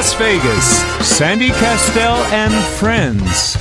Las Vegas, Sandy Kastel and Friends.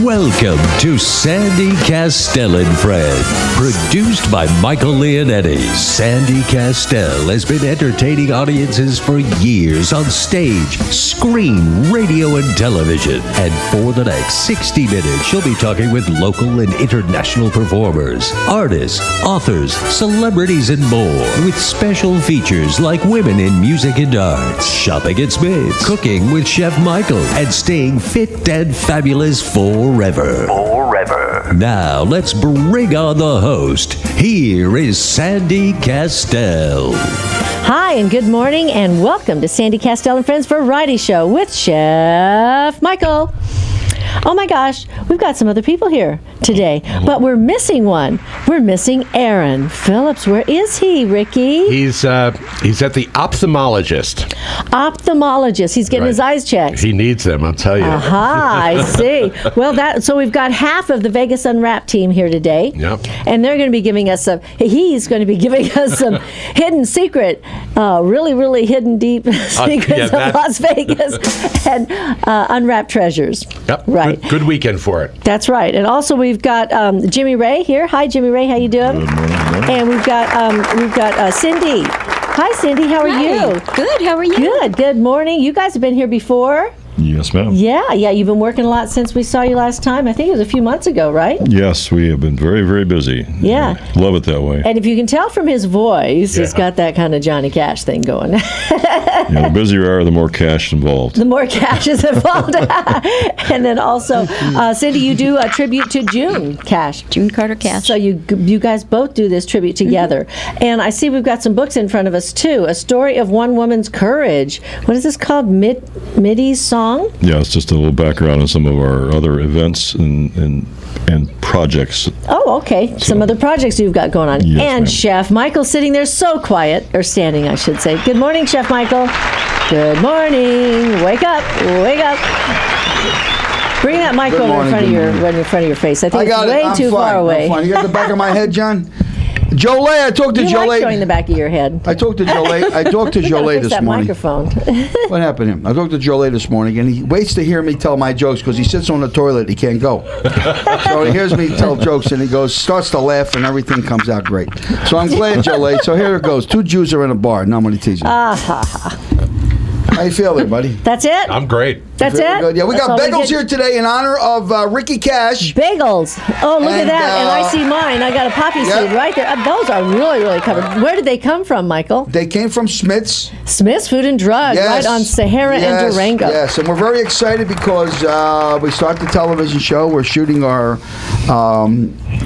Welcome to Sandy Kastel and Friends, produced by Michael Leonetti. Sandy Kastel has been entertaining audiences for years on stage, screen, radio, and television. And for the next 60 minutes, she'll be talking with local and international performers, artists, authors, celebrities, and more, with special features like women in music and arts, shopping at Smith's, cooking with Chef Michael, and staying fit and fabulous forever. Now, let's bring on the host. Here is Sandy Kastel. Hi, and good morning, and welcome to Sandy Kastel and Friends Variety Show with Chef Michael. Oh my gosh, we've got some other people here today, but we're missing one. We're missing Aaron Phillips. Where is he, Ricky? He's at the ophthalmologist. Ophthalmologist. He's getting his eyes checked. He needs them, I'll tell you. Aha, I see. Well, so we've got half of the Vegas Unwrapped team here today. Yep. And they're going to be giving us he's going to be giving us some hidden secret, really, really hidden deep secrets of Las Vegas and unwrapped treasures. Yep. Right. Good weekend for it. That's right. And also we've got Jimmy Ray here. Hi, Jimmy Ray. How you doing? Good morning. And we've got Cindy. Hi, Cindy. How are you? Good. How are you? Good. Good morning. You guys have been here before. Yes, ma'am. Yeah. You've been working a lot since we saw you last time. I think it was a few months ago, right? Yes, we have been very, very busy. Yeah. Love it that way. And if you can tell from his voice, he's got that kind of Johnny Cash thing going. The busier you are, the more cash involved. The more cash is involved. And then also, Cindy, you do a tribute to June Cash. June Carter Cash. So you guys both do this tribute together. And I see we've got some books in front of us, too. A Story of One Woman's Courage. What is this called? Midi's Song? Yeah, it's just a little background on some of our other events and projects. Oh, okay. Some other projects you've got going on. Yes, and ma'am. Chef Michael sitting there so quiet, or standing, I should say. Good morning, Chef Michael. Good morning. Wake up. Wake up. Bring that mic over in front of your face. I think it's way too far away. You got the back of my head, John? Jolie, I talked to Jolie. You like showing the back of your head. I talked to Jolie. This that morning. Microphone. What happened to him? I talked to Jolie this morning, and he waits to hear me tell my jokes because he sits on the toilet. He can't go. So he hears me tell jokes, and he starts to laugh, and everything comes out great. So I'm glad, Jolie. So here it goes. 2 Jews are in a bar. Now I'm going to tease you. How you feel there, buddy? That's it? I'm great. That's it? Good. Yeah, we got bagels here today in honor of Ricky Cash. Bagels. Oh, look at that. And I see mine. I got a poppy seed right there. Those are really, really covered. Where did they come from, Michael? They came from Smith's. Smith's Food and Drug, right on Sahara and Durango. Yes, and we're very excited because we start the television show. We're shooting our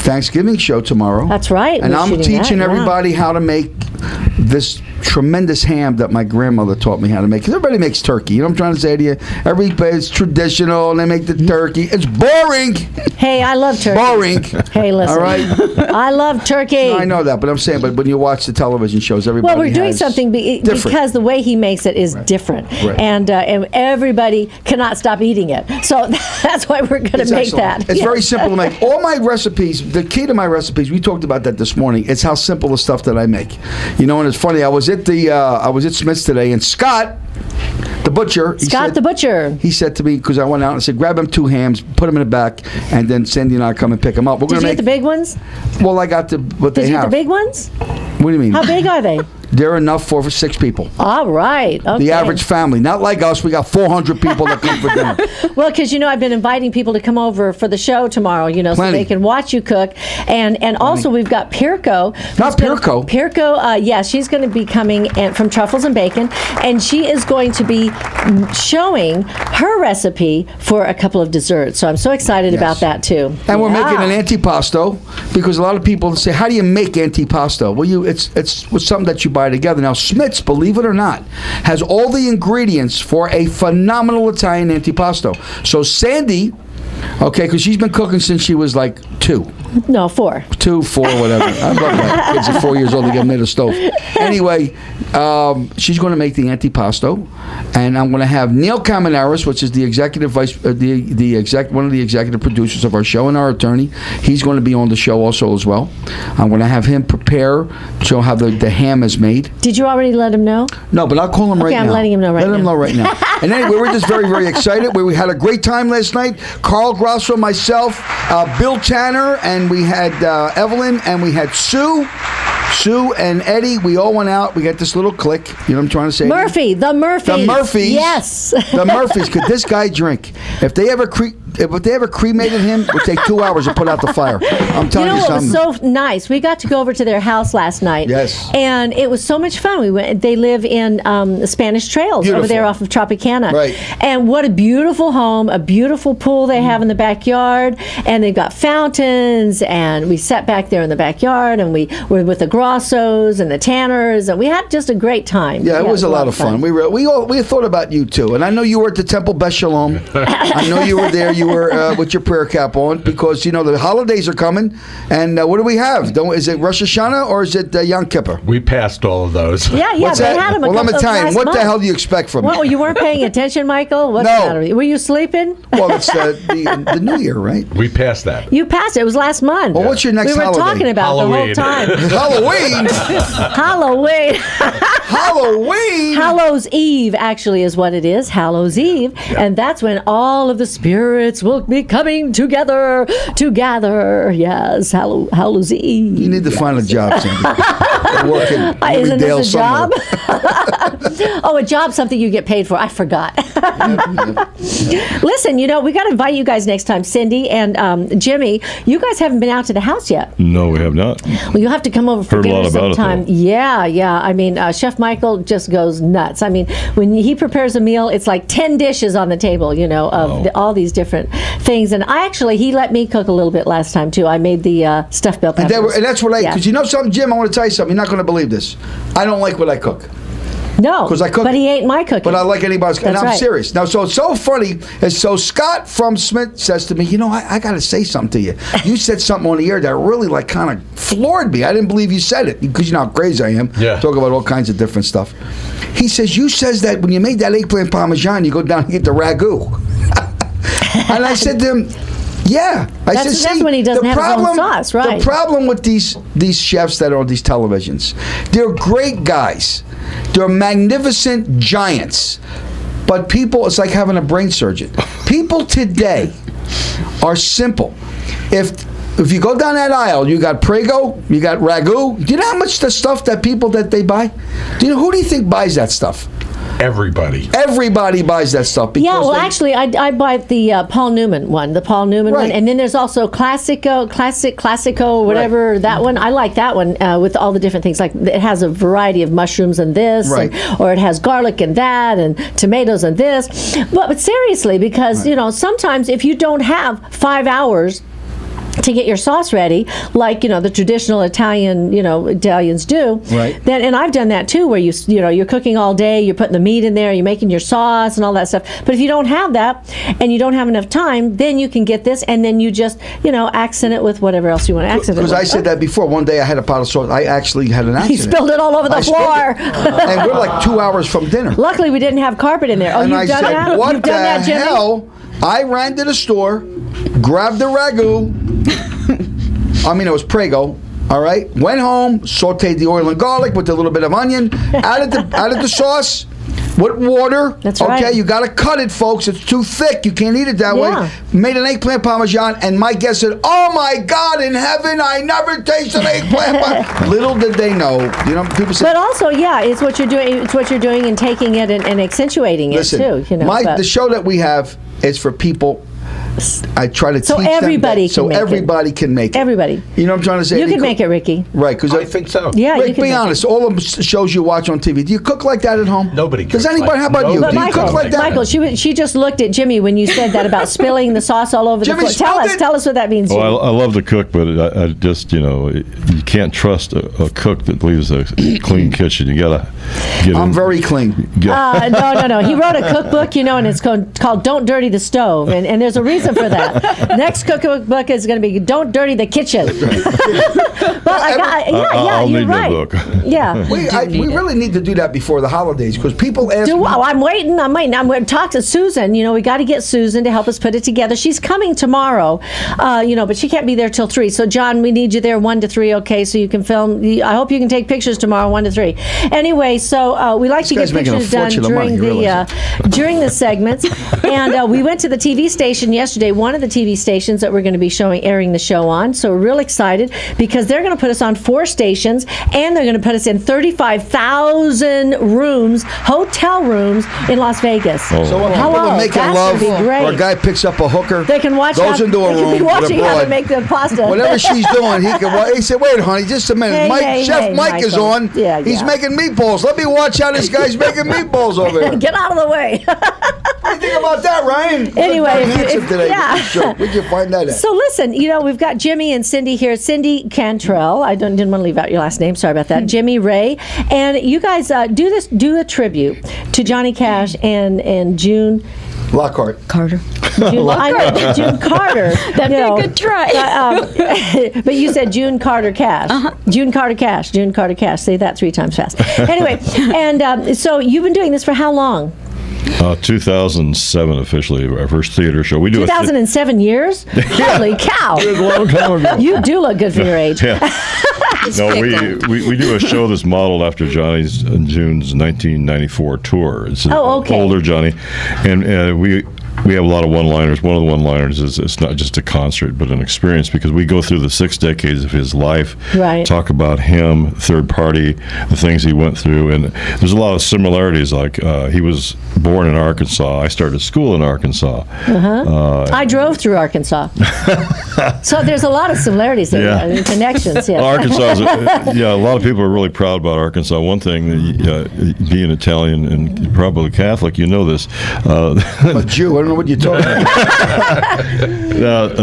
Thanksgiving show tomorrow. That's right. And I'm teaching everybody how to make this tremendous ham that my grandmother taught me how to make. Because everybody makes turkey. You know what I'm trying to say to you? Everybody's traditional, and they make the turkey. It's boring. Hey, I love turkey. Boring. Hey, listen. All right? I love turkey. No, I know that, but I'm saying, but when you watch the television shows, everybody we're doing something because the way he makes it is different. Right. And everybody cannot stop eating it. So that's why we're going to make that. It's very simple to make. All my recipes, the key to my recipes, we talked about that this morning, it's how simple the stuff that I make. You know, and it's funny, I was at Smith's today, and Scott, the butcher. He said to me, because I went out and said, grab him 2 hams, put them in the back, and then Sandy and I come and pick them up. Did you get the big ones? Well, I got what they have. Did you get the big ones? What do you mean? How big are they? They're enough for 6 people. All right. Okay. The average family. Not like us. We got 400 people that come for dinner. Well, because, I've been inviting people to come over for the show tomorrow, so they can watch you cook. And also we've got Pirko. Not Pirko. Pirko, she's going to be coming from Truffles and Bacon. And she is going to be showing her recipe for a couple of desserts. So I'm so excited about that, too. And we're making an antipasto, because a lot of people say, how do you make antipasto? Well, it's something that you buy together. Now, Smith's, believe it or not, has all the ingredients for a phenomenal Italian antipasto. So Sandy, because she's been cooking since she was like 2. No, 4. 2, 4, whatever. I love that. Kids are 4 years old to get them near the stove. Anyway, she's going to make the antipasto, and I'm going to have Neil Camanaris, which is the executive vice, one of the executive producers of our show, and our attorney. He's going to be on the show also as well. I'm going to have him prepare, show how the ham is made. Did you already let him know? No, but I'll call him right now. Okay, I'm letting him know right now. Let him know right now. And anyway, we're just very, very excited. We had a great time last night. Carl Grosso, myself, Bill Tanner, and we had Evelyn, and we had Sue and Eddie. We all went out. We got this little clique. You know what I'm trying to say? The Murphys. Yes. The Murphys. Could this guy drink? If they ever cremated him, it would take 2 hours to put out the fire. I'm telling you something. It was so nice. We got to go over to their house last night. Yes. And it was so much fun. We went. They live in the Spanish Trails over there off of Tropicana. Right. And what a beautiful home, a beautiful pool they have in the backyard, and they've got fountains. And we sat back there in the backyard, and we were with the Grossos and the Tanners, and we had just a great time. Yeah, it was a lot of fun. We thought about you too, and I know you were at the Temple Beth Shalom. I know you were there. You were with your prayer cap on because the holidays are coming. And what do we have? Is it Rosh Hashanah or is it Yom Kippur? We passed all of those. Yeah, What's they that? had them. Well, I'm Italian. What the hell do you expect from me? What, you weren't paying attention, Michael? What's the matter? Were you sleeping? Well, it's the New Year, right? We passed that. You passed it. It was last month. Well, what's your next holiday? We were talking about Halloween. the whole time. Halloween. Halloween. Halloween. Hallows Eve actually is what it is. Hallows Eve, and that's when all of the spirits will be coming together. Yes, Hallows Eve. You need to find a job, Sandy. Working Isn't Dale this a job? somewhere. Oh, a job, something you get paid for. I forgot. Listen, we got to invite you guys next time. Cindy and Jimmy, you guys haven't been out to the house yet. No, we have not. Well, you'll have to come over for Heard a dinner lot about it, sometime. though. Yeah. I mean, Chef Michael just goes nuts. I mean, when he prepares a meal, it's like 10 dishes on the table, of all these different things. And he let me cook a little bit last time, too. I made the stuffed bell peppers. And that's what because you know something, Jim, I want to tell you something. You're not going to believe this. I don't like what I cook. No, because I cook, but he ate my cooking. But I like anybody's cooking. And I'm serious. Now, so it's so funny. And so Scott from Smith says to me, I got to say something to you. You said something on the air that really kind of floored me. I didn't believe you said it because you know how crazy I am. Yeah. Talk about all kinds of different stuff. He says, you says that when you made that eggplant parmesan, you go down and get the ragu. And I said to him, yeah. That's when he doesn't have his own sauce, right? The problem with these chefs that are on these televisions, they're great guys. They're magnificent giants. But people, it's like having a brain surgeon. People today are simple. If you go down that aisle, you got Prego, you got Ragu. Do you know how much the stuff that they buy? Who do you think buys that stuff? Everybody. Everybody buys that stuff. Yeah, well, actually, I buy the Paul Newman one, one, and then there's also Classico, whatever, that one. I like that one with all the different things. Like it has a variety of mushrooms and this, or it has garlic and that, and tomatoes and this. But seriously, because sometimes if you don't have 5 hours to get your sauce ready, like the traditional Italians do. Right. Then, and I've done that too, where you're cooking all day, you're putting the meat in there, you're making your sauce and all that stuff. But if you don't have that and you don't have enough time, then you can get this, and then you just accent it with whatever else you want to accent it with. Because I said that before. One day I had a pot of sauce. I actually had an accident. He spilled it all over the floor. And we're like 2 hours from dinner. Luckily, we didn't have carpet in there. Oh, and you've done that? What You've done that, Jimmy? hell? I ran to the store, grabbed the ragu. It was Prego. All right. Went home, sauteed the oil and garlic with a little bit of onion, added the sauce with water. That's right. Okay, you got to cut it, folks. It's too thick. You can't eat it that way. Made an eggplant parmesan, and my guest said, "Oh my God, in heaven, I never tasted eggplant." Little did they know, people say. But also, it's what you're doing. It's what you're doing and taking it and accentuating it too. The show that we have is for people. I try to teach them everybody so everybody can make it. Everybody. You know what I'm trying to say? You can make it, Ricky. Right, because I think so. Yeah, Rick, be honest. All the shows you watch on TV, do you cook like that at home? Nobody cooks. Does anybody? How about you? But Do you cook like that? Michael, she just looked at Jimmy when you said that about spilling the sauce all over the floor. Tell us what that means. Well, I love to cook, but I just you can't trust a cook that leaves a clean kitchen. You gotta get. I'm very clean. No. He wrote a cookbook, and it's called "Don't Dirty the Stove," and there's a reason reason for that. Next cookbook is going to be "Don't Dirty the Kitchen." But I'll you're need right. that book. Yeah. We really need to do that before the holidays because people ask me. Well, I'm waiting. I'm going to talk to Susan. We got to get Susan to help us put it together. She's coming tomorrow, but she can't be there till 3. So, John, we need you there 1 to 3, okay? So you can film. I hope you can take pictures tomorrow, 1 to 3. Anyway, so we like to get pictures done during the segments. And we went to the TV station yesterday, one of the TV stations that we're going to be airing the show on. So we're real excited because they're going to put us on 4 stations, and they're going to put us in 35,000 rooms, hotel rooms in Las Vegas. Oh. So when people are making love, or a guy picks up a hooker, they can watch. Goes into a room. They can be watching with a how broad. to make the pasta. Whatever she's doing, he said, "Wait, honey, just a minute. Chef Mike is Michael. on. Yeah, He's yeah. making meatballs. Let me watch how this guy's making meatballs over here." Get out of the way. What do you think about that, Ryan? Anyway, today. yeah. Where'd you find that at? So listen, we've got Jimmy and Cindy here. Cindy Cantrell. I didn't want to leave out your last name. Sorry about that. Jimmy Ray, and you guys do a tribute to Johnny Cash and June Lockhart. Carter. I know, June Carter. That'd be a good try. But you said June Carter Cash. June Carter Cash. June Carter Cash. Say that 3 times fast. Anyway, and so you've been doing this for how long? 2007 officially, our first theater show. We do 2007 years? Holy cow! a long time ago. You do look good for your age. Yeah. No, we do a show that's modeled after Johnny's June's 1994 tour. It's okay. Older Johnny, and we have a lot of one-liners. One of the one-liners is it's not just a concert, but an experience because we go through the 6 decades of his life, right. Talk about him, third party, the things he went through, and there's a lot of similarities. Like he was born in Arkansas. I started school in Arkansas. I drove through Arkansas, so there's a lot of similarities there, and connections. Yeah. Arkansas, a lot of people are really proud about Arkansas. One thing, being Italian and probably Catholic, you know this. I'm a Jew. I don't know what you're talking about.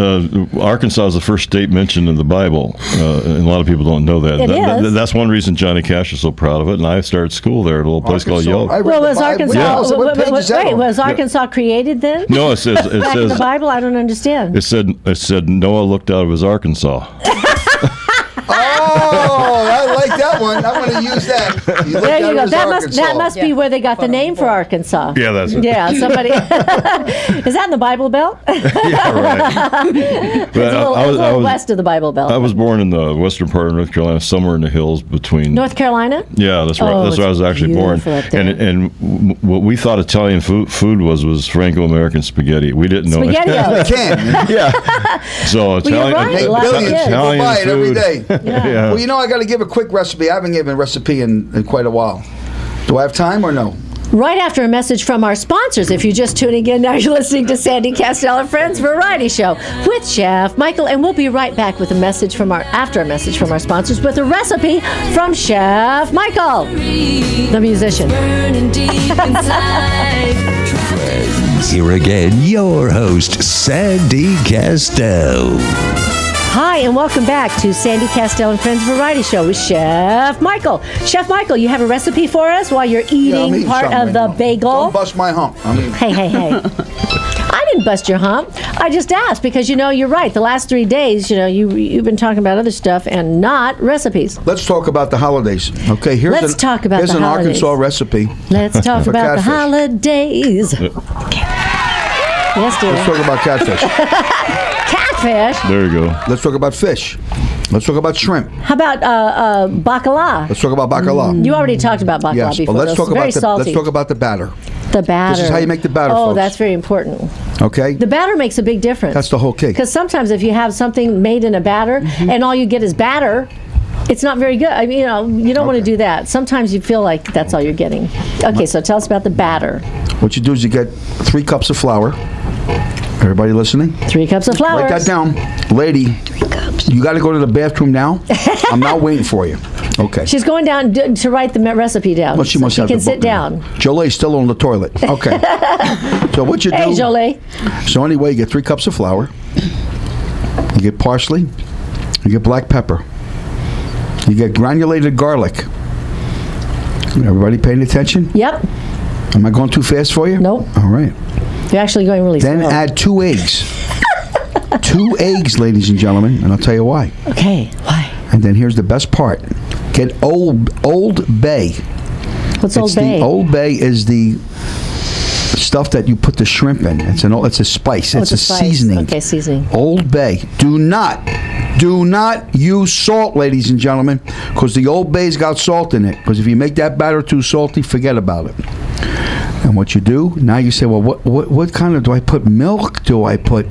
Arkansas is the first state mentioned in the Bible, and a lot of people don't know that. It is. That's one reason Johnny Cash is so proud of it, and I started school there at a little place called Yellow. Was Arkansas? Was Arkansas created then? No, it says Back in the Bible. I don't understand. It said Noah looked out of his Arkansas. Oh, I like that one. I'm going to use that. There you go. That must be where they got the name for Arkansas. Yeah, that's it. Yeah, somebody. Is that in the Bible Belt? Yeah, right. It's a little west of the Bible Belt. I was born in the western part of North Carolina, somewhere in the hills between. North Carolina? Yeah, that's right. That's where I was actually born. And what we thought Italian food was Franco-American spaghetti. We didn't know. Spaghetti. Yeah. So Italian buy it every food. day. Yeah. Well, I got to give a quick recipe. I haven't given a recipe in quite a while. Do I have time or no? Right after a message from our sponsors. If you're just tuning in now, you're listening to Sandy Kastel and Friends Variety Show with Chef Michael, and we'll be right back with a message from our sponsors with a recipe from Chef Michael, the musician. Here again, your host, Sandy Kastel. Hi, and welcome back to Sandy Kastel and Friends Variety Show with Chef Michael. Chef Michael, you have a recipe for us while you're eating part of the bagel? Don't bust my hump. Hey. I didn't bust your hump. I just asked because, you're right. The last 3 days, you've been talking about other stuff and not recipes. Let's talk about the holidays. Okay, here's an Arkansas recipe. Let's talk about the holidays. Yes, dear. Let's talk about catfish. Catfish? There you go. Let's talk about fish. Let's talk about shrimp. How about bacala? Let's talk about bacala. You already talked about bacala before. But let's talk about the batter. The batter. This is how you make the batter, Oh, folks. that's very important. Okay. The batter makes a big difference. That's the whole key. Because sometimes if you have something made in a batter and all you get is batter, it's not very good. I mean, you don't want to do that. Sometimes you feel like that's all you're getting. Okay, so tell us about the batter. What you do is you get 3 cups of flour. Everybody listening? 3 cups of flour. Write that down. Lady, 3 cups. You got to go to the bathroom now? I'm not waiting for you. Okay. She's going down to write the recipe down. Well, she must have can the sit book down. now. Jolee's still on the toilet. Okay. So what you do... Hey, Jolie. So anyway, you get 3 cups of flour. You get parsley. You get black pepper. You get granulated garlic. Everybody paying attention? Yep. Am I going too fast for you? Nope. All right. You're actually going really Then slow. add 2 eggs. 2 eggs, ladies and gentlemen, and I'll tell you why. Okay, why? And then here's the best part. Get Old Bay. What's Old Bay? Old Bay is the stuff that you put the shrimp in. It's a spice. It's a spice. seasoning. Okay, seasoning. Old Bay. Do not use salt, ladies and gentlemen, because the Old Bay's got salt in it. Because if you make that batter too salty, forget about it. And what you do, now you say, well, what kind of, do I put milk? Do I put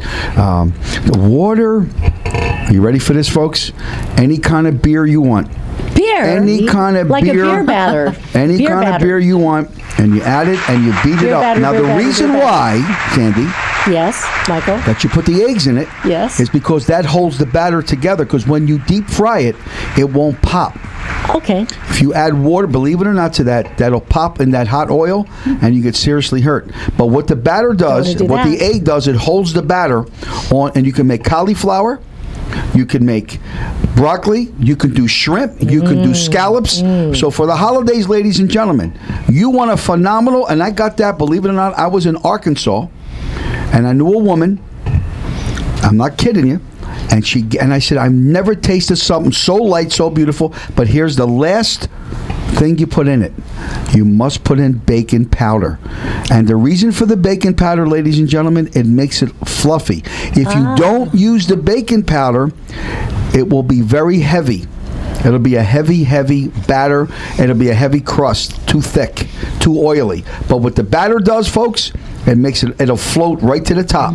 water? Are you ready for this, folks? Any kind of beer you want. Beer? Any kind of like beer. Like a beer batter. Any beer kind batter. of beer you want, and you add it, and you beat it up. Batter, now, the reason why, Sandy, yes, Michael, that you put the eggs in it, yes, is because that holds the batter together, because when you deep fry it, it won't pop. Okay. If you add water, believe it or not, to that'll pop in that hot oil, and you get seriously hurt. But what the batter does, what the egg does, it holds the batter on, and you can make cauliflower, you can make broccoli, you can do shrimp, you can do scallops. So for the holidays, ladies and gentlemen, you want a phenomenal, and I got that, believe it or not, I was in Arkansas, and I knew a woman, I'm not kidding you, and I said, I've never tasted something so light, so beautiful, but here's the last thing you put in it. You must put in baking powder. And the reason for the baking powder, ladies and gentlemen, it makes it fluffy. If you don't use the baking powder, it will be very heavy. It'll be a heavy batter. It'll be a heavy crust, too thick, too oily. But what the batter does, folks, it'll float right to the top.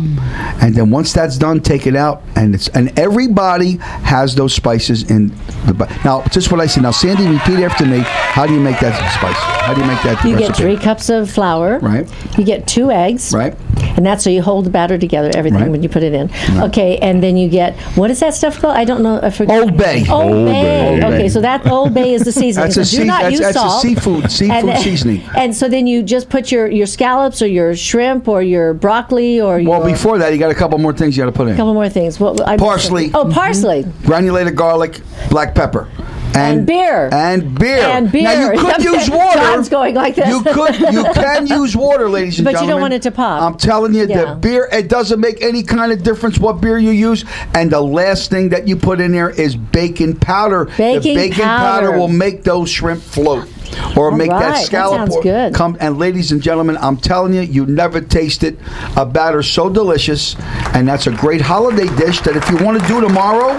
And then once that's done, take it out, and everybody has those spices in the now, just what I said. Now, Sandy, repeat after me. How do you make that spice? How do you make that You recipe? get 3 cups of flour. Right. You get 2 eggs. Right. And that's so you hold the batter together, everything, Right. when you put it in. Right. Okay, and then you get, what is that stuff called? I don't know. I forget. Old Bay. Old Bay. Old Okay, Bay. so that Old Bay is the seasoning. That's So do not use that's salt. a seafood seasoning. And so then you just put your scallops or your shrimp or your broccoli or your... Well, before that, you got a couple more things you got to put in. A couple more things. Parsley. Oh, parsley. Granulated garlic, black pepper. And beer. And beer. And beer. Now, you could use water. John's going like this. You can use water, ladies and But gentlemen. you don't want it to pop. I'm telling you, Yeah. the beer, it doesn't make any kind of difference what beer you use. And the last thing that you put in there is baking powder. The baking powder will make those shrimp float. Or make right, that that scallop sounds good. come. And ladies and gentlemen, I'm telling you, you never tasted a batter so delicious. And that's a great holiday dish that if you want to do tomorrow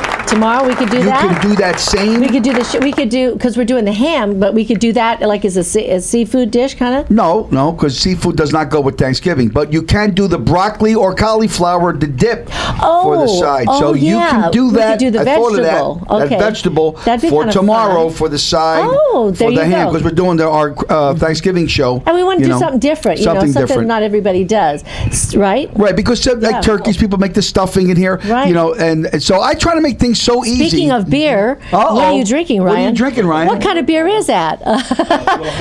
we could do you that. can do that same. We could do because we're doing the ham, but we could do that like as a seafood dish, kind of. No, because seafood does not go with Thanksgiving. But you can do the broccoli or cauliflower to dip for the side. So you can do that. We could do the I thought of vegetable. that. Okay. That vegetable That'd be for kinda tomorrow fun. for the side. Oh, there for the you ham go. because we're doing our Thanksgiving show. And we want to do something different. Something something different. not everybody does, right? Right, because Yeah. like turkeys, people make the stuffing in here. Right. And so I try to make things so easy. Speaking of beer, Uh-oh. what are you drinking, Ryan? What are you drinking, Ryan? What kind of beer is that?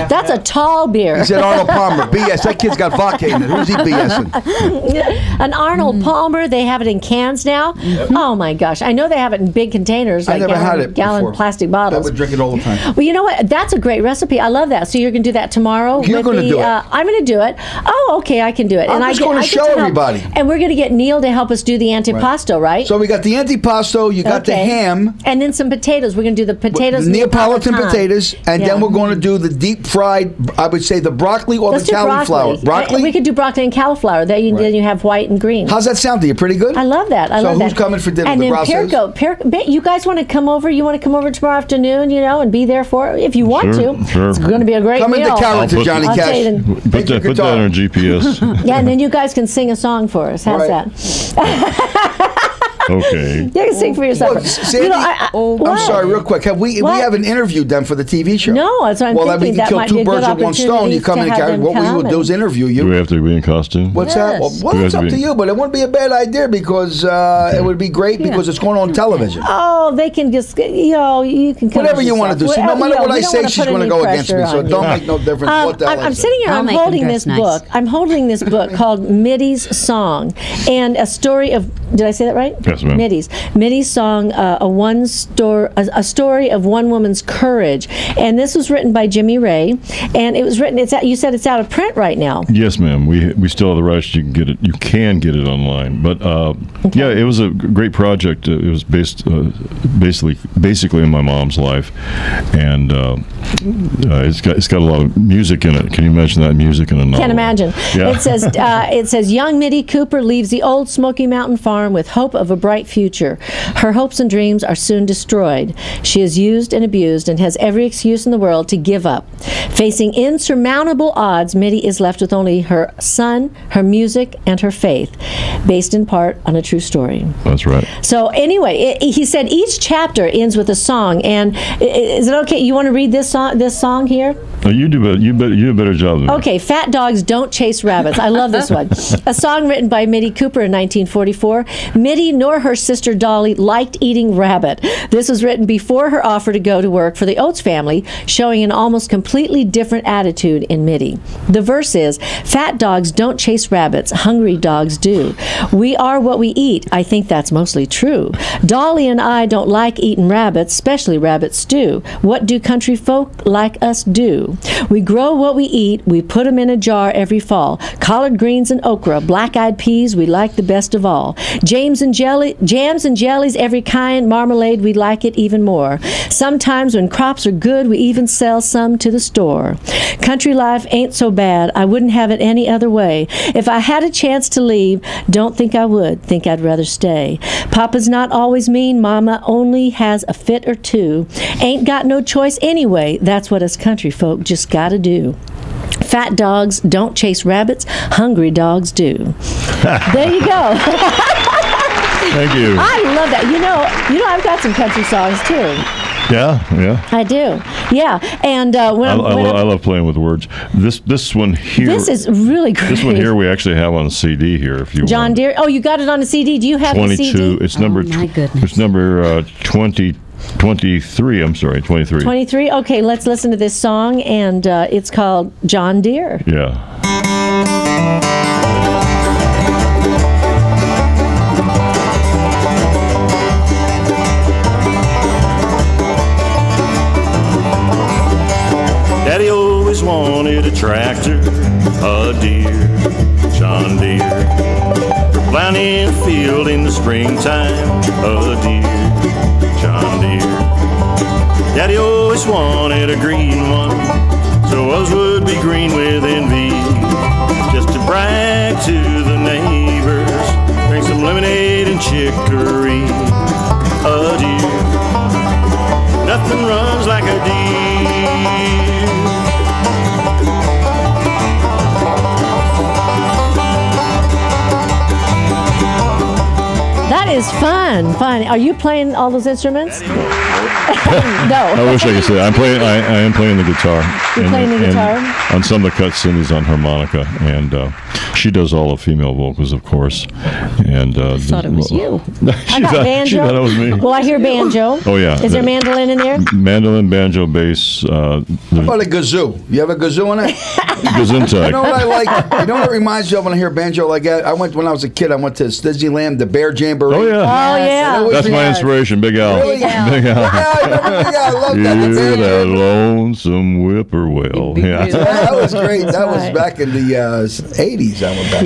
That's a tall beer. He said Arnold Palmer. BS. That kid's got vodka in it. Who's he BSing? An Arnold Palmer. They have it in cans now. Oh my gosh! I know they have it in big containers, I like never had it gallon before. plastic I bottles. would drink it all the time. Well, you know what? That's a great recipe. I love that. So you're going to do that tomorrow? You're going gonna do it. I'm going to do it. Oh, okay, I can do it. I'm just gonna show help. everybody. And we're going to get Neil to help us do the antipasto, right? So we got the antipasto, you got the Okay. ham, and then some potatoes. We're going to do the potatoes. the Neapolitan Neapolitan. potatoes, and Yeah. then we're going to do the deep fried, I would say the broccoli or Let's the do cauliflower. broccoli. We could do broccoli and cauliflower. Then you have white and green. How's that sound to you? Pretty good? I love that. I So love that. who's coming for dinner? And The then Grasses? Pirco, you guys want to come over? You want to come over tomorrow afternoon, and be there for it? If you want Sure, to. sure. It's going to be a great Come meal. into character, I'll put- Johnny I'll Cash. say it Put Take your that on our GPS. Yeah, and then you guys can sing a song for us. How's Right. that? Okay. You can sing for yourself. Well, Sandy, I'm I'm sorry, real quick. We What? haven't interviewed them for the TV show. No, that's what I'm well, then we thinking. can That kill might two be a good birds with one stone. opportunity You come to in and have carry. them What we come would do is interview you. Do we have to be in costume? What's that? Yes. Well, Do we it's have up to to be- you, but it wouldn't be a bad idea because it would be great because it's going on television. Oh, they can just, you can come Whatever as you want to do. yourself. See, no matter what we I don't say, wanna she's put going to any go against me. pressure So on it don't you. make no difference what the hell I I'm say. sitting here. I'll I'm make them holding dress this nice. book. I'm holding this book called Mitty's Song, and a story of Did I say that right? Yes, ma'am. Mitty's song, a story of one woman's courage, and this was written by Jimmy Ray, and it was written. You said it's out of print right now. Yes, ma'am. We still have the rights. You can get it. You can get it online. But yeah, it was a great project. It was based basically in my mom's life, and it's got a lot of music in it. Can you imagine that music in a novel? Can't imagine. Yeah. It says young Mitty Cooper leaves the old Smoky Mountain farm with hope of a bright future. Her hopes and dreams are soon destroyed. She is used and abused and has every excuse in the world to give up. Facing insurmountable odds, Mitty is left with only her son, her music, and her faith, based in part on a true story. That's right. So anyway, he said each chapter ends with a song. And is it okay? You want to read this song here? You do better. You do a better job than me. Okay, Fat Dogs Don't Chase Rabbits. I love this one. A song written by Mitty Cooper in 1944. Mitty nor her sister Dolly liked eating rabbit. This was written before her offer to go to work for the Oates family, showing an almost completely different attitude in Mitty. The verse is, fat dogs don't chase rabbits, hungry dogs do. We are what we eat. I think that's mostly true. Dolly and I don't like eating rabbits, especially rabbit stew. What do country folk like us do? We grow what we eat, we put them in a jar every fall. Collard greens and okra, black-eyed peas, we like the best of all. Jams and jellies, every kind, marmalade, we like it even more. Sometimes when crops are good, we even sell some to the store. Country life ain't so bad, I wouldn't have it any other way. If I had a chance to leave, don't think I would, think I'd rather stay. Papa's not always mean, Mama only has a fit or two. Ain't got no choice anyway, that's what us country folk just gotta do. Fat dogs don't chase rabbits, hungry dogs do. There you go. Thank you. I love that. You know, I've got some country songs too. Yeah. I do. Yeah, and I love playing with words. This one here. This is really great. This one here we actually have on a CD here. If you John want. Deere. Oh, you got it on a CD. Do you have 22. the CD? It's number. my goodness. It's number 23. I'm sorry, 23. 23. Okay, let's listen to this song, and it's called John Deere. Yeah. Daddy always wanted a tractor, a Deere, John Deere. For plowing a field in the springtime, a Deere, John Deere. Daddy always wanted a green one, so ours would be green with envy. Just to brag to the neighbors, drink some lemonade and chicory. A Deere, nothing runs like a Deere. That is fun. Are you playing all those instruments? No. I wish I could say that. I am playing the guitar. You're playing the guitar? On some of the cuts, Cindy's on harmonica, and she does all the female vocals, of course. And I thought it was you. I got banjo. She thought it was me. Well, I hear banjo. Oh yeah. Is there mandolin in there? Mandolin, banjo, bass. How about a kazoo? You have a kazoo in it? Gesundheit. You know what I like? You know what it reminds you of when I hear banjo like that? When I was a kid, I went to Disneyland, the Bear Jamboree. Oh yeah. Oh yeah. That's my inspiration, Big Al. Really? Big Al. Yeah, I remember Big Al. I love that. The You're Bear that Jamboree. lonesome whippoorwill. Yeah. Yeah, that was great. That was right. back in the 80s. I went back.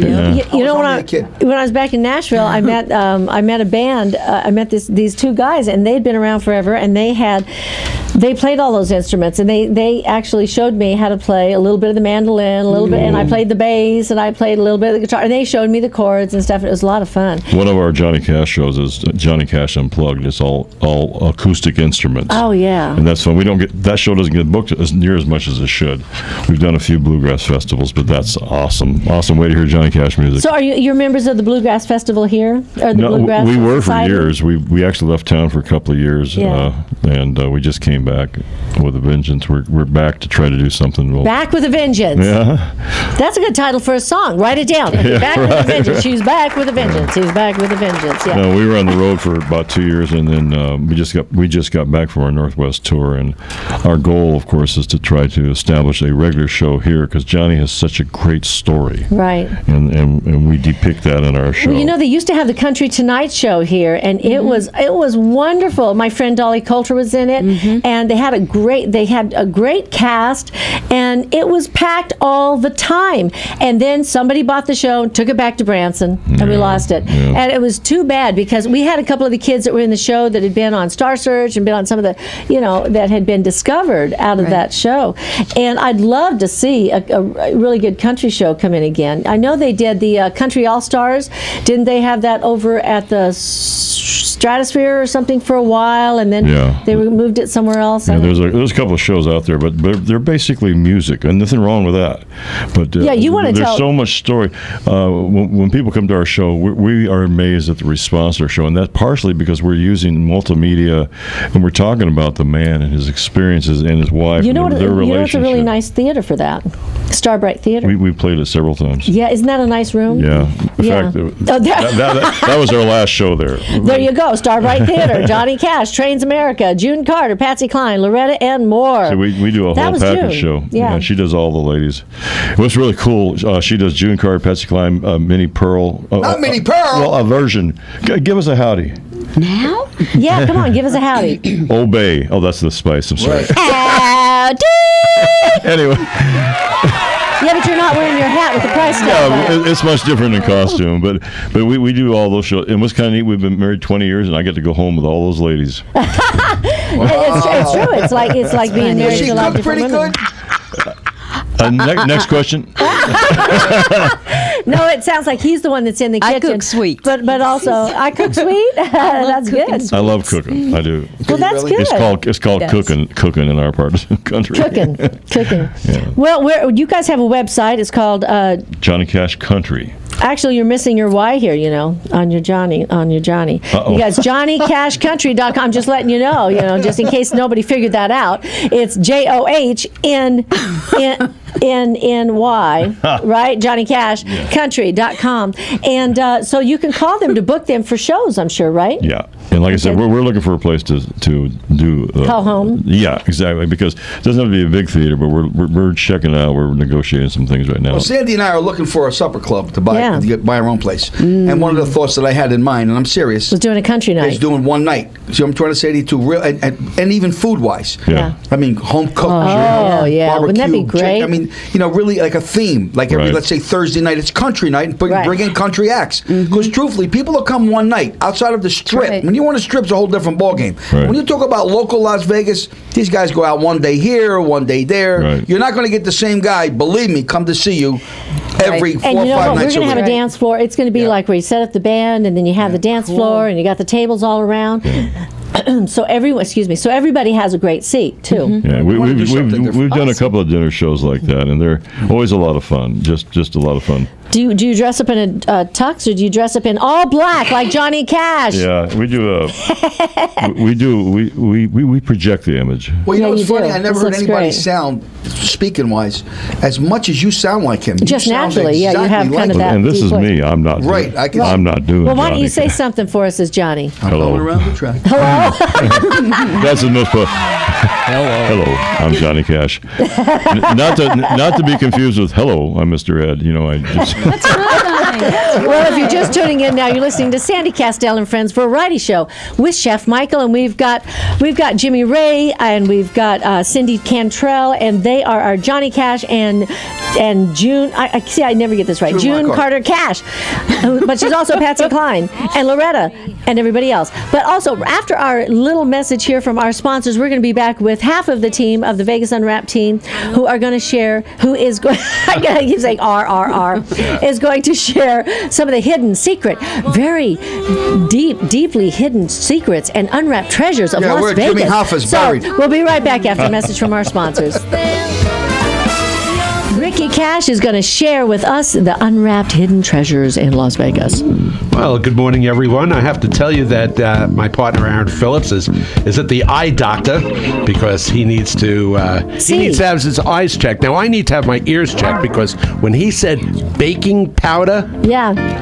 You know, when only a kid. I was back in Nashville, I met a band. I met these two guys, and they'd been around forever, and they played all those instruments, and they actually showed me how to play a little bit of the mandolin, a little bit, and I played the bass, and I played a little bit of the guitar, and they showed me the chords and stuff. And it was a lot of fun. One of our Johnny Cash shows is Johnny Cash Unplugged. It's all acoustic instruments. Oh yeah. And that's fun. That show doesn't get booked near as much as it should. We've done a few bluegrass festivals, but that's awesome. Awesome way to hear Johnny Cash music. So you're members of the Bluegrass Festival here, or the No, Bluegrass we were for Society? years. We actually left town for a couple of years, Yeah. and we just came back with a vengeance. We're back to try to do something. Back with a vengeance. Yeah. That's a good title for a song. Write it down. Back with a vengeance. She's back with a vengeance. He's back with a vengeance. Yeah. No, we were on the road for about 2 years, and then we just got back from our Northwest tour, and our goal, of course, is to try to establish a regular show here because Johnny has such a great story, right? And we depict that in our show. Well, you know, they used to have the Country Tonight show here, and it was wonderful. My friend Dolly Coulter was in it, and they had a great cast, and it was packed all the time. And then somebody bought the show, took it back to Branson, and we lost it. Yeah. And it was too bad because we had a couple of the kids that were in the show that had been on Star Search and been on some of the, that had been discovered out of that show. And I'd love to see a really good country show come in again. I know they did the Country All-Stars. Didn't they have that over at the Stratosphere or something for a while, and then they moved it somewhere else? Yeah, there's a couple of shows out there, but they're basically music, and nothing wrong with that. But you want to there's tell so much story. When people come to our show, we are amazed at the response to our show, and that's partially because we're using multimedia, and we're talking about the man and his experiences and his wife and their relationship. You know it's a really nice theater for that. Starbright Theater. We played it several times. Yeah, isn't that a nice room? Yeah. In fact, that was our last show there. There you go. Starbright Theater, Johnny Cash, Trains America, June Carter, Patsy Cline, Loretta, and more. So we do a whole package show. Yeah. She does all the ladies. What's really cool, she does June Carter, Patsy Cline, Minnie Pearl. Not Minnie Pearl. Well, a version. Give us a howdy. Now? Yeah, come on, give us a howdy. Obey. Oh, that's the Spice. I'm sorry. Howdy! Anyway. Yeah, but you're not wearing your hat with the price tag. Yeah, it's much different in costume, but we do all those shows. And what's kind of neat, we've been married 20 years, and I get to go home with all those ladies. It's true. It's like being married to a lot of different women. Next question. No, it sounds like he's the one that's in the kitchen. I cook sweet. But also, I cook sweet? That's good. I love cooking. I do. Well, that's good. It's called cooking in our part of the country. Cooking. Yeah. Well, you guys have a website. It's called Johnny Cash Country. Actually, you're missing your Y here, on your Johnny. Uh-oh. You guys, JohnnyCashCountry.com. I'm just letting you know, just in case nobody figured that out. It's JohnNNY, right? JohnnyCashCountry.com. And so you can call them to book them for shows, I'm sure, right? Yeah. And like I said, we're looking for a place to do. Call home? Yeah, exactly. Because it doesn't have to be a big theater, but we're checking it out. We're negotiating some things right now. Well, Sandy and I are looking for a supper club to buy our own place. And one of the thoughts that I had in mind, and I'm serious, was doing a country night. is doing one night. See what I'm trying to say to you? And even food-wise. Yeah. I mean, home cooked. Oh, yeah. Barbecue, Wouldn't that be great? I mean, really like a theme. Like let's say Thursday night, it's country night, and bring in country acts. Because truthfully, people will come one night outside of the Strip. Right. When you want to Strip, it's a whole different ballgame. Right. When you talk about local Las Vegas, these guys go out one day here, one day there. Right. You're not going to get the same guy, believe me, come to see you every 4 or 5 And you know what? We're nights going to have a week. dance floor. It's going to be like where you set up the band, and then you have the dance floor, and you got the tables all around. So everybody has a great seat too. Yeah, we've done a couple of dinner shows like that, and they're always a lot of fun. Just a lot of fun. Do you dress up in a tux, or do you dress up in all black like Johnny Cash? Yeah, we do. We project the image. Well, you know what's you funny? do. I never This heard looks anybody great. sound, speaking wise, as much as you sound like him. Just you sound naturally, yeah, you have exactly kind of like that. And this deep is voice. me. I'm not. Right, I can- I'm not doing. Well, why don't you Johnny say something for us as Johnny? I'm Hello. going around the track. That's the most. Hello, I'm Johnny Cash. Not to be confused with hello, I'm Mr. Ed. I just. Well, if you're just tuning in now, you're listening to Sandy Kastel and Friends Variety Show with Chef Michael, and we've got Jimmy Ray, and we've got Cindy Cantrell, and they are our Johnny Cash and June. I never get this right. June Carter Cash, but she's also Patsy Cline and Loretta and everybody else. But also after our little message here from our sponsors, we're going to be back with half of the team of the Vegas Unwrapped team, who are going to share. Who is going? I keep saying RRR is going to share some of the hidden secret, very deeply hidden secrets and unwrapped treasures of Las where Vegas. Jimmy Hoffa's buried. We'll be right back after a message from our sponsors. Rick Ricky Cash is going to share with us the unwrapped hidden treasures in Las Vegas. Well, good morning, everyone. I have to tell you that my partner Aaron Phillips is at the eye doctor because he needs to have his eyes checked. Now I need to have my ears checked because when he said baking powder,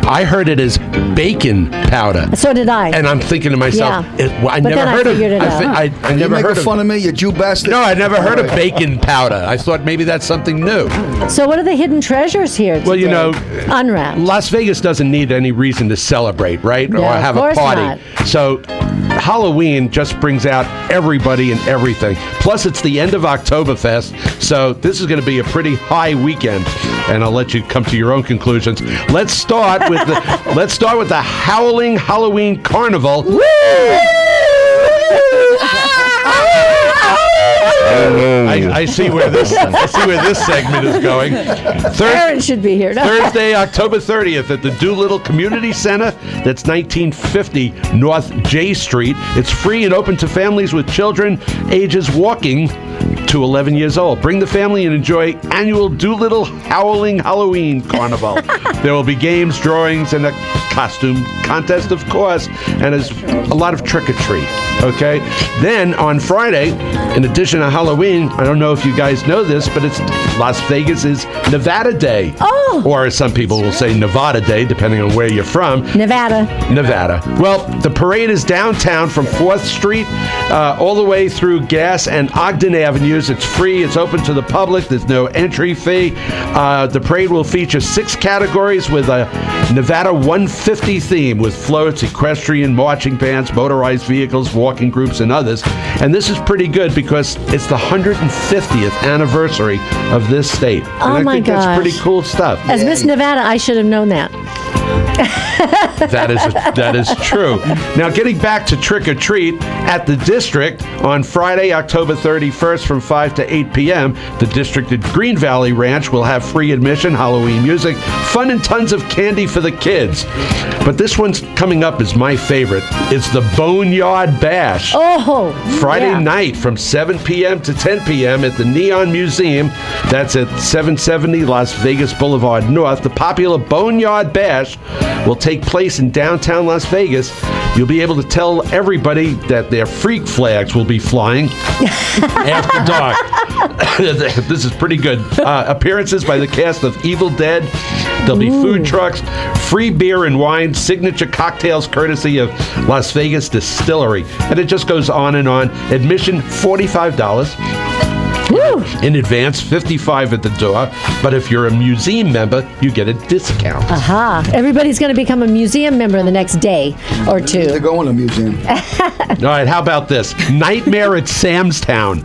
I heard it as bacon powder. So did I. And I'm thinking to myself, I But never then I heard of figured it out. I never heard of fun of me, you Jew bastard. No, I never heard of bacon powder. I thought maybe that's something new. So what are the hidden treasures here today? Well, you know, unwrapped. Las Vegas doesn't need any reason to celebrate, right? No, or have of a course party. not. So Halloween just brings out everybody and everything. Plus, it's the end of Oktoberfest, so this is going to be a pretty high weekend. And I'll let you come to your own conclusions. Let's start with the Howling Halloween Carnival. Woo! I see where this segment is going. Aaron should be here. No. Thursday, October 30th at the Doolittle Community Center. That's 1950 North J Street. It's free and open to families with children ages walking to 11 years old. Bring the family and enjoy annual Doolittle Howling Halloween Carnival. There will be games, drawings, and a costume contest, of course, and there's a lot of trick-or-treat. Okay? Then on Friday, in addition to Halloween, I don't know if you guys know this, but it's Las Vegas is Nevada Day. Oh! Or as some people will say, Nevada Day, depending on where you're from. Nevada. Well, the parade is downtown from 4th Street all the way through Gass and Ogden Avenues. It's free. It's open to the public. There's no entry fee. The parade will feature 6 categories with a Nevada 150 theme with floats, equestrian, marching bands, motorized vehicles, walking groups, and others. And this is pretty good because it's the 150th anniversary of this state. And I think that's pretty cool stuff. As Miss Nevada, I should have known that. That is true. Now, getting back to Trick or Treat at the District on Friday, October 31st from 5 to 8 p.m., the District at Green Valley Ranch will have free admission, Halloween music, fun, and tons of candy for the kids. But this one's coming up is my favorite. It's the Boneyard Bash. Oh, Friday night from 7 p.m. to 10 p.m. at the Neon Museum. That's at 770 Las Vegas Boulevard North. The popular Boneyard Bash will take place in downtown Las Vegas. You'll be able to tell everybody that their freak flags will be flying after dark. This is pretty good. Appearances by the cast of Evil Dead. There'll be food trucks, free beer and wine, signature cocktails courtesy of Las Vegas Distillery. And it just goes on and on. Admission, $45. Woo. In advance, $55 at the door. But if you're a museum member, you get a discount. Aha. Everybody's going to become a museum member the next day or two. They're going to a museum. All right, how about this? Nightmare at Sam's Town.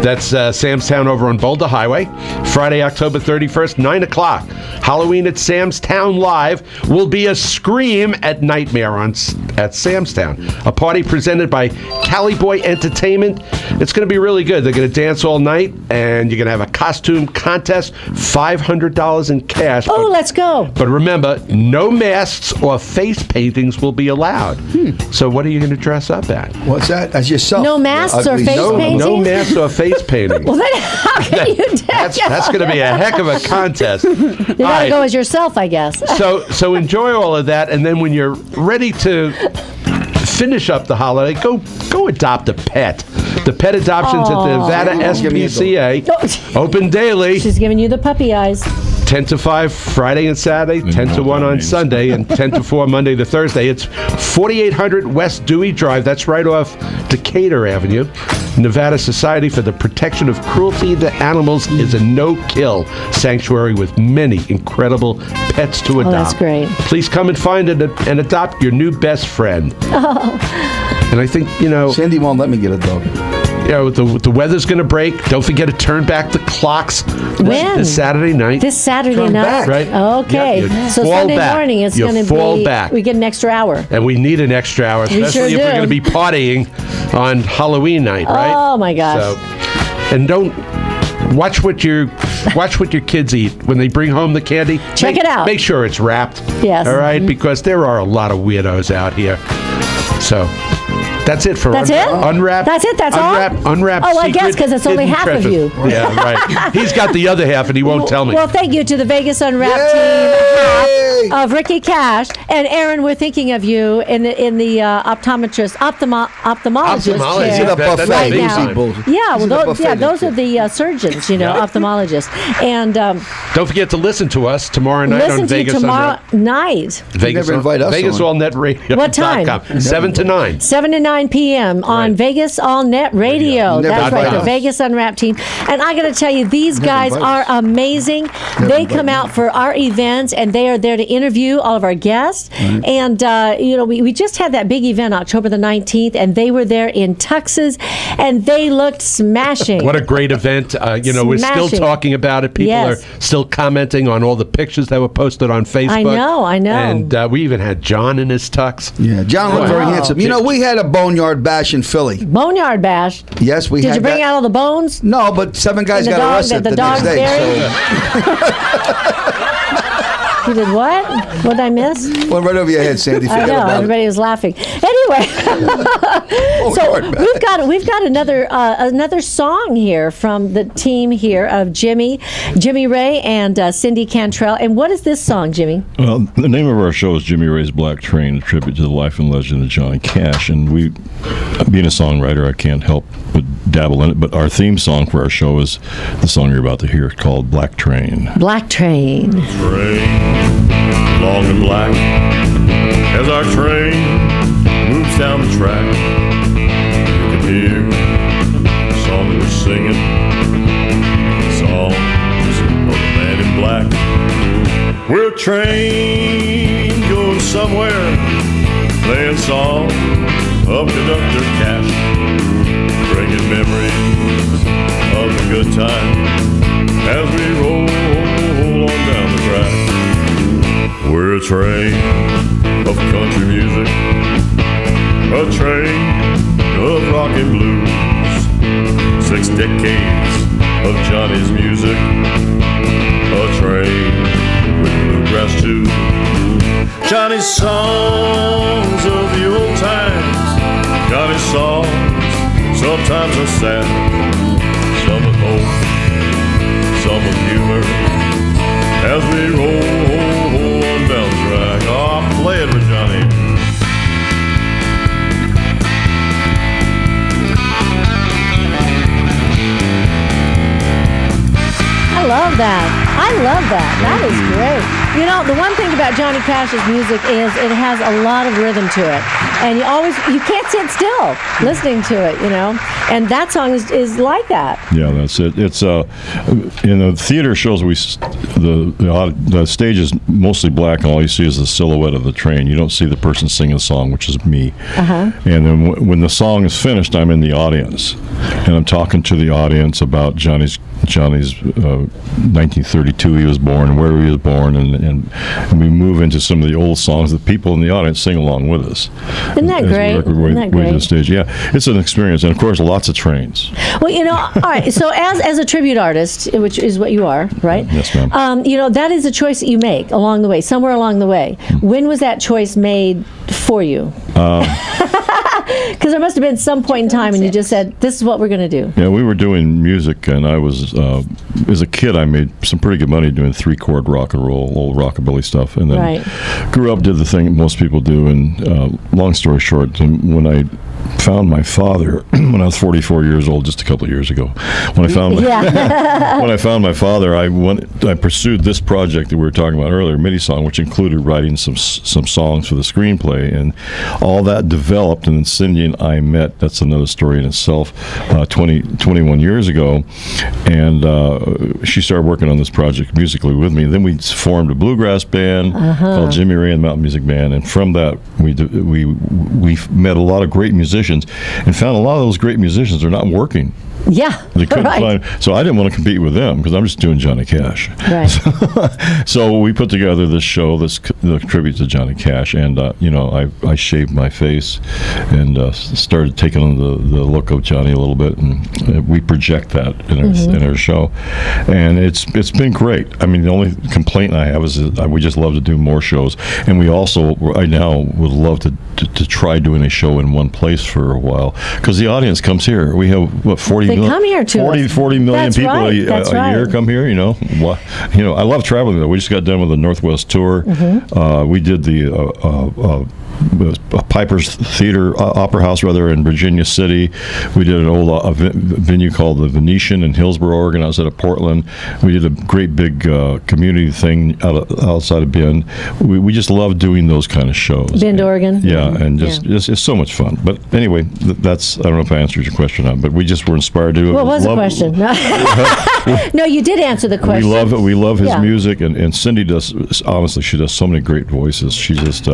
That's Sam's Town over on Boulder Highway. Friday, October 31st, 9 o'clock. Halloween at Sam's Town Live will be a scream at Nightmare at Sam's Town. A party presented by Cali Boy Entertainment. It's going to be really good. They're going to dance all night, and you're going to have a costume contest, $500 in cash. Oh, let's go. But remember, no masks or face paintings will be allowed. So what are you going to dress up at? What's that? As yourself. No masks or Ugly. face No, painting? No masks or face painting. Well, then how can you do That's going to be a heck of a contest. You got to go as yourself, I guess. So enjoy all of that, and then when you're ready to finish up the holiday, go adopt a pet. The pet adoptions at the Nevada SPCA, open daily. She's giving you the puppy eyes. 10 to 5 Friday and Saturday, 10 to 1 on Sunday, and 10 to 4 Monday to Thursday. It's 4800 West Dewey Drive. That's right off Decatur Avenue. Nevada Society for the Protection of Cruelty to Animals is a no-kill sanctuary with many incredible pets to adopt. Oh, that's great. Please come and find and adopt your new best friend. Oh. And I think, Sandy won't let me get a dog. The weather's going to break. Don't forget to turn back the clocks this Saturday night. This Saturday Turn night? back. Right. Okay. Yeah, so fall Sunday back. morning it's You going to fall be, back. we get an extra hour. And we need an extra hour, We especially sure if we're do. going to be partying on Halloween night, right? Oh, my gosh. So, and don't watch what your kids eat when they bring home the candy. Check it out. Make sure it's wrapped. Yes. All right, because there are a lot of weirdos out here. So That's it for That's it? Unwrapped. That's it? That's unwrapped, all? Unwrapped. Oh, I guess secret, 'cause it's only hidden half of treasures. you. Yeah, right. He's got the other half, and he won't tell me. Well, thank you to the Vegas Unwrapped Yay! team of Ricky Cash and Aaron. We're thinking of you in the optometrist, ophthalmologist Ophthalmologist. chair Is it a buffet? right Easy now. bullshit. Yeah, Is well, it a buffet those are next the surgeons, ophthalmologists. And Don't forget to listen to us tomorrow night listen on to you Vegas tomorrow Unwrapped. night. Vegas, never invite us Vegas on. All Net Radio. What time? 7 to 9. 7 to 9 p.m. on Right. Vegas All Net Radio. Never That's right, invite the us. Vegas Unwrapped team. And I got to tell you, these guys invite are us. amazing. They come out for our events, and they are there to interview all of our guests. And, we just had that big event October the 19th, and they were there in tuxes, and they looked smashing. What a great event. We're still Smashing. talking about it. People Yes. are still commenting on all the pictures that were posted on Facebook. I know. And we even had John in his tux. Yeah, John looked very Wow. handsome. We had a boneyard bash in Philly. Boneyard Bash. Yes, we Did had you bring that. out all the bones? No, but 7 guys And the got dog arrested that the the next dog's day. buried? You did what? What did I miss? Well, right over your head, Sandy. I Forget know about everybody was laughing. Anyway, so we've got another song here from the team here of Jimmy Ray and Cindy Cantrell. And what is this song, Jimmy? Well, the name of our show is Jimmy Ray's Black Train, a tribute to the life and legend of Johnny Cash. And being a songwriter, I can't help but dabble in it. But our theme song for our show is the song you're about to hear, called Black Train. Black Train. Train, long and black, as our train moves down the track. You can hear the song we're singing, songs of the man in black. We're a train going somewhere, playing songs of Conductor Cash, bringing memories of the good time as we roll on down the track. We're a train of country music, a train of rock and blues, 6 decades of Johnny's music, a train with bluegrass too. Johnny's songs of the old times, Johnny's songs sometimes are sad, some with hope, some with humor, as we roll on down the track. Oh, play it for Johnny. I love that. That is great. The one thing about Johnny Cash's music is it has a lot of rhythm to it. And you can't sit still listening to it, And that song is like that. Yeah, that's it. It's in the theater shows the stage is mostly black, and all you see is the silhouette of the train. You don't see the person singing the song, which is me. And then when the song is finished, I'm in the audience, and I'm talking to the audience about Johnny's 1932 he was born, where he was born, and we move into some of the old songs that people in the audience sing along with us. Isn't that great? Isn't that Way to the great? stage. Yeah, it's an experience, and of course, lots of trains. Well, all right. So as a tribute artist, which is what you are, right? Yes, ma'am. That is a choice that you make along the way, somewhere along the way. When was that choice made for you? Because there must have been some point in time when you just said, "This is what we're going to do." Yeah, we were doing music, and I was, as a kid, I made some pretty good money doing 3-chord rock and roll, old rockabilly stuff, and then grew up, did the thing most people do, and long story short, when I found my father when I was 44 years old, just a couple of years ago. When I found when I found my father, I pursued this project that we were talking about earlier, MIDI song, which included writing some songs for the screenplay, and all that developed. And then Cindy and I met. That's another story in itself. 21 years ago, and she started working on this project musically with me. Then we formed a bluegrass band called Jimmy Ray and the Mountain Music Band, and from that we met a lot of great musicians, and found a lot of those great musicians are not working. Yeah, They couldn't find, so I didn't want to compete with them because I'm just doing Johnny Cash. Right. So we put together this show, this tribute to Johnny Cash, and I shaved my face and started taking on the look of Johnny a little bit, and we project that in our show, and it's been great. I mean, the only complaint I have is that we just love to do more shows, and I now would love to to try doing a show in one place for a while, because the audience comes here. We have what 40 They come here to 40 million That's people right. a year come here. I love traveling though. We just got done with the Northwest tour. We did the Piper's Theater, Opera House rather, in Virginia City. We did an old venue called the Venetian in Hillsboro, Oregon, outside of Portland. We did a great big community thing outside of Bend. We just love doing those kind of shows. Bend, Oregon. Yeah, and it's so much fun. But anyway, that's, I don't know if I answered your question or not, but we just were inspired to do it. What was the question? No, you did answer the question. We love his music, and Cindy does, honestly, she does so many great voices. She just,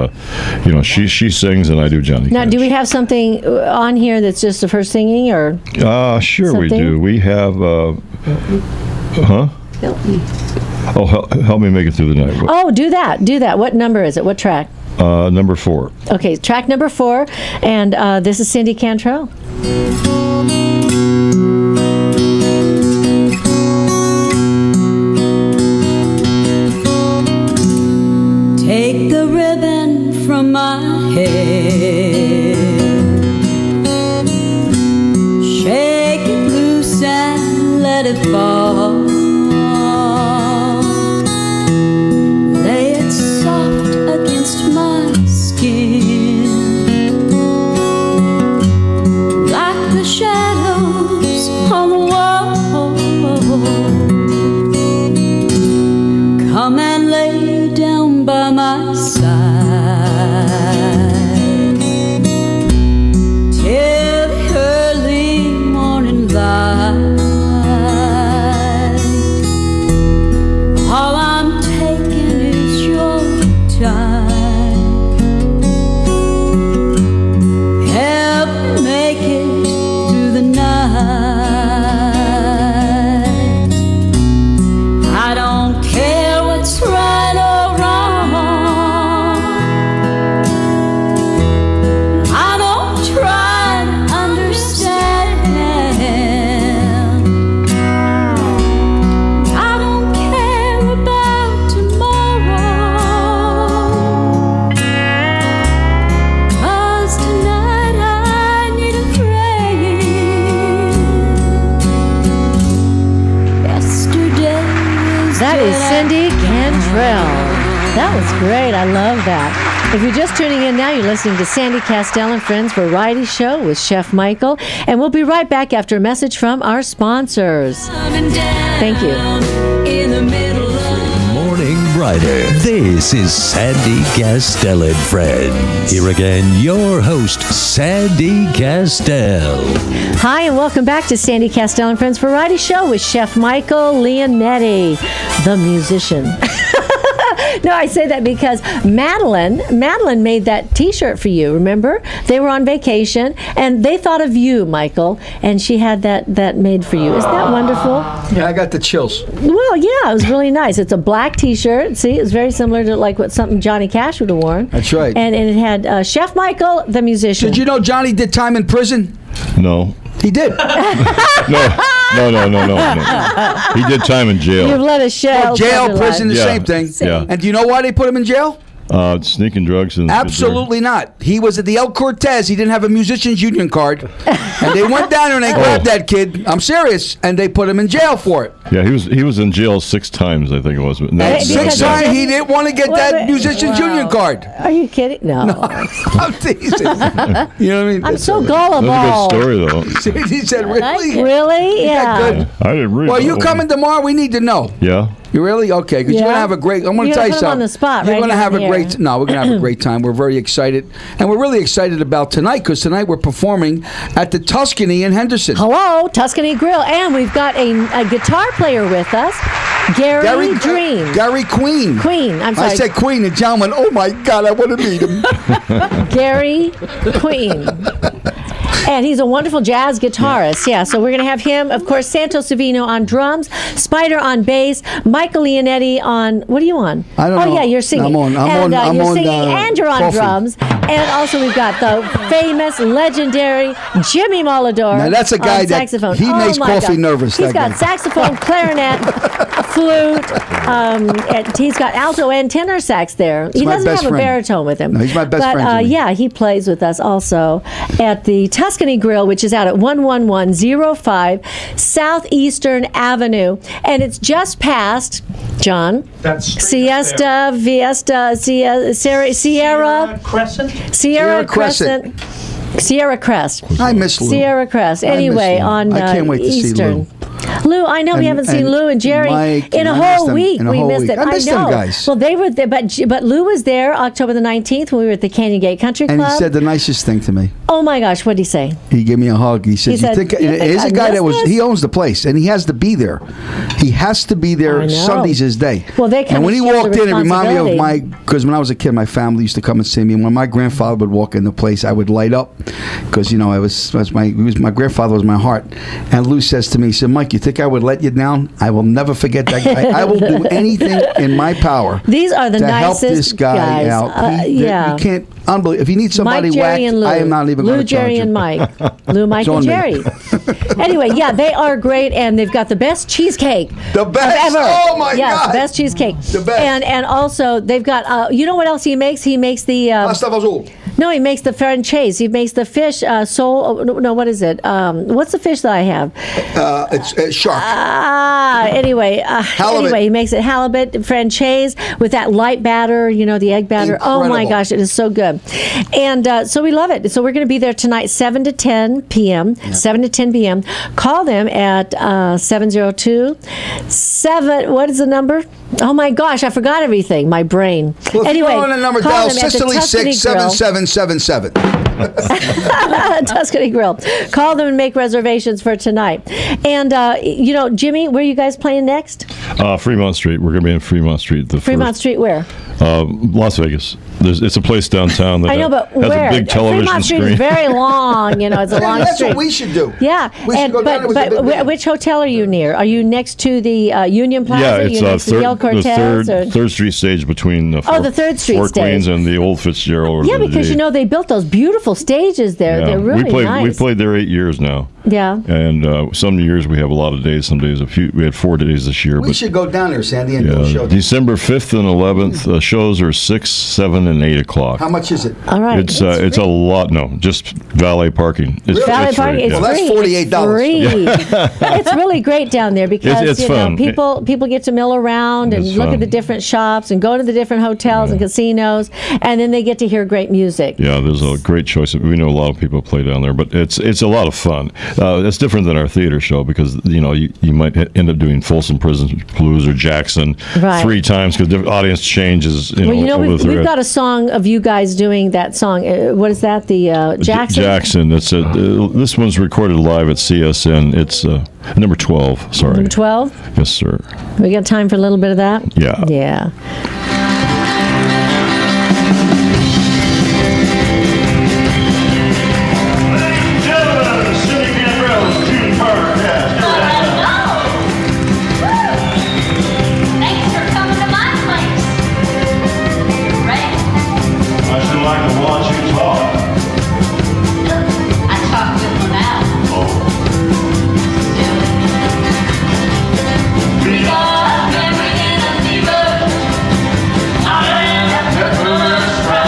she sings and I do Johnny Now, Cash. do we have something on here that's just of her singing, or? Sure something? We do. We have, help me make it through the night. Oh, do that. What number is it? What track? Number 4. Okay, track number 4, and this is Cindy Cantrell. Take the ribbon from my hair, shake it loose and let it fall. Lay it soft against my skin, like the shadows on the wall. Come and lay down by my side till the early morning light. All I'm taking is your time. Help me make it through the night. I don't care what's right or wrong. I don't try to understand. I don't care about tomorrow, 'cause tonight I need a friend. Yesterday That is Cindy Cantrell. That was great. I love that. If you're just tuning in now, you're listening to Sandy Kastel and Friends Variety Show with Chef Michael. And we'll be right back after a message from our sponsors. Thank you. in the middle of Morning Brighter. This is Sandy Kastel and Friends. Here again, your host, Sandy Kastel. Hi, and welcome back to Sandy Kastel and Friends Variety Show with Chef Michael Leonetti, the musician. No, I say that because Madeline made that T-shirt for you. Remember, they were on vacation and they thought of you, Michael, and she had that made for you. Isn't that wonderful? Yeah, I got the chills. Well, yeah, it was really nice. It's a black T-shirt. See, it's very similar to like what something Johnny Cash would have worn. That's right. And it had Chef Michael, the musician. Did you know Johnny did time in prison? No. He did. No. He did time in jail. You've let us share. Well, jail, prison, the Yeah. same thing. Yeah. And do you know why they put him in jail? Sneaking drugs and Absolutely not. He was at the El Cortez. He didn't have a musician's union card. And they went down there and they grabbed that kid. I'm serious. And they put him in jail for it. Yeah, he was in jail 6 times, I think it was. No, Hey, Six because times he didn't want to get that musician's union card. Are you kidding? No. I'm teasing. You know what I mean? I'm so That's gullible. a good story, though. He said, really? Really? Yeah, Yeah. good. I didn't read Well, that you one. coming tomorrow? We need to know. Yeah. You really? Okay, because you're Yeah. going to have a great... I'm going to You're tell gonna you put him on something. the spot You're right going to down have a here. great... No, we're going to have a great time. We're very excited. And we're really excited about tonight because tonight we're performing at the Tuscany in Henderson. Hello, Tuscany Grill. And we've got a guitar player with us, Gary Dream. Gary Queen. Queen, I'm sorry. I said Queen, and John went, oh my God, I want to meet him. Gary Queen. And he's a wonderful jazz guitarist. Yeah, so we're going to have him, of course, Santo Savino on drums, Spider on bass, Michael Leonetti on, what are you on? I don't know. Oh, yeah, you're singing. I'm on you're singing uh, and you're on coffee. drums. And also we've got the famous, legendary Jimmy Molador Now, that's a guy on that- saxophone. he makes my coffee God. nervous, He's that got guy. saxophone, clarinet, flute. And he's got alto and tenor sax there. He my doesn't best have friend. a baritone with him. No, he's my best but, friend, Jimmy. yeah, he plays with us also at the Tuscany Grill, which is out at 11105 Southeastern Avenue. And it's just past, John, That's Sierra Crescent. Sierra Crescent. Sierra Crest. I miss Lou. Sierra Crest. I miss Anyway, Lou. on I can't wait to see Eastern. Lou, I know we haven't seen Lou and Jerry Mike, in a and I whole missed them week. in a We whole missed week. it. I missed know. them guys. Well, they were there, but Lou was there October the 19th when we were at the Canyon Gate Country Club. And he said the nicest thing to me. "Oh my gosh, what did he say?" He gave me a hug. He said, He said, "You think here's I a guy that missed this?" he owns the place, and he has to be there. He has to be I there. know. Sunday's his day." Well, they kinda and when he share the walked in, it reminded me of responsibility. because when I was a kid, my family used to come and see me. And when my grandfather would walk in the place, I would light up because my grandfather was my heart. And Lou says to me, he said, "Mike, you think I would let you down? I will never forget that guy. I will do anything in my power These are the to help nicest this guy guys. out. Yeah. You can't. Unbelievable. If you need somebody Mike, Jerry, whacked, and Lou. I am not even going Lou, to charge Jerry, you. and Mike. Lou, Mike, It's and on me. Jerry. Anyway, yeah, they are great, and they've got the best cheesecake. The best? Ever. Oh, my yes, God. the best cheesecake. The best. And also they've got. You know what else he makes? He makes the. Pasta Azul. No, he makes the franchise. He makes the fish sole. No, what is it? What's the fish that I have? It's shark. Anyway, he makes it halibut franchise with that light batter. You know, the egg batter. Oh my Incredible. gosh, it is so good. And so we love it. So we're going to be there tonight, 7 to 10 p.m. 7 to 10 p.m. Call them at 702-7. What is the number? Oh my gosh, I forgot everything. My brain. Well, anyway, if you want a number, call dial them at the Sicily Tuscany 67777. Tuscany Grill. Call them and make reservations for tonight. And Jimmy, where are you guys playing next? Fremont Street. We're going to be in Fremont Street. Fremont Street, where? Las Vegas. It's a place downtown that I know, but has where? a big television Fremont Street screen. is very long. It's a long That's street. what we should do. Yeah, We should go down there with a big band. which hotel are you near? Are you next to the Union Plaza? Yeah, Are it's you next to the El Cortez? or- third Street stage between the the Third Street Four stage. Queens and the old Fitzgerald. Yeah, because they built those beautiful stages there. Yeah. They're really we nice. played there 8 years now. Yeah. And some years we have a lot of days. Some days we had 4 days this year. We but should go down there, Sandy, and do a show. December 5th and 11th shows are 6, 7, and 8 o'clock. How much is it? All right. It's a lot. No, just valet parking. Valet it's parking. free, It's Well, that's free. $48. It's free. It's really great down there because It's fun. people get to mill around and It's look fun. at the different shops and go to the different hotels and casinos, and then they get to hear great music. Yeah, there's a great choice. We know a lot of people play down there, but it's a lot of fun. It's different than our theater show because you might end up doing Folsom Prison Blues or Jackson Right. 3 times because the audience changes. We've got a song of you guys doing that song. What is that? The Jackson? Jackson. This one's recorded live at CSN. It's number 12. Sorry. Number 12? Yes, sir. We got time for a little bit of that? Yeah. Yeah. Thanks for coming to my place. Right? I should like to watch you talk. I talked with them out. We got married in a fever. I am a pepper spray.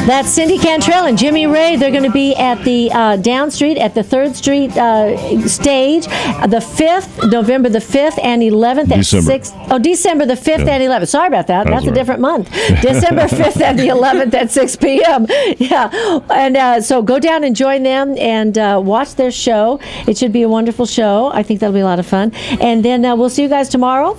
That's Cindy Cantrell and Jimmy Ray. They're going to be at the Down Street at the 3rd Street stage, the 5th, November the 5th and 11th at December. 6. Oh, December the 5th and 11th. Sorry about that. That's a right. different month. December 5th and the 11th at 6 p.m. Yeah. And so go down and join them and watch their show. It should be a wonderful show. I think that'll be a lot of fun. And then we'll see you guys tomorrow.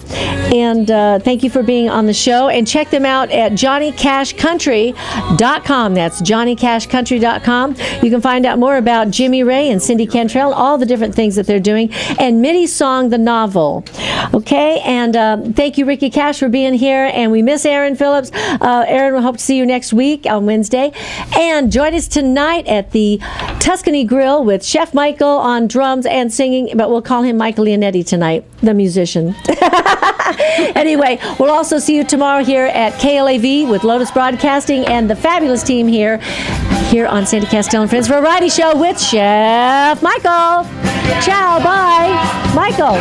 And thank you for being on the show. And check them out at JohnnyCashCountry.com. That's JohnnyCashCountry.com. You can find out more about Jimmy Ray and Cindy Cantrell, all the different things that they're doing, and Mitty's song, The Novel. Okay, and thank you, Ricky Cash, for being here. And we miss Aaron Phillips. Aaron, we hope to see you next week on Wednesday. And join us tonight at the Tuscany Grill with Chef Michael on drums and singing, but we'll call him Michael Leonetti tonight, the musician. Anyway, we'll also see you tomorrow here at KLAV with Lotus Broadcasting and the fabulous team here on Sandy Kastel and Friends Variety Show with Chef Michael. Ciao, bye. Michael.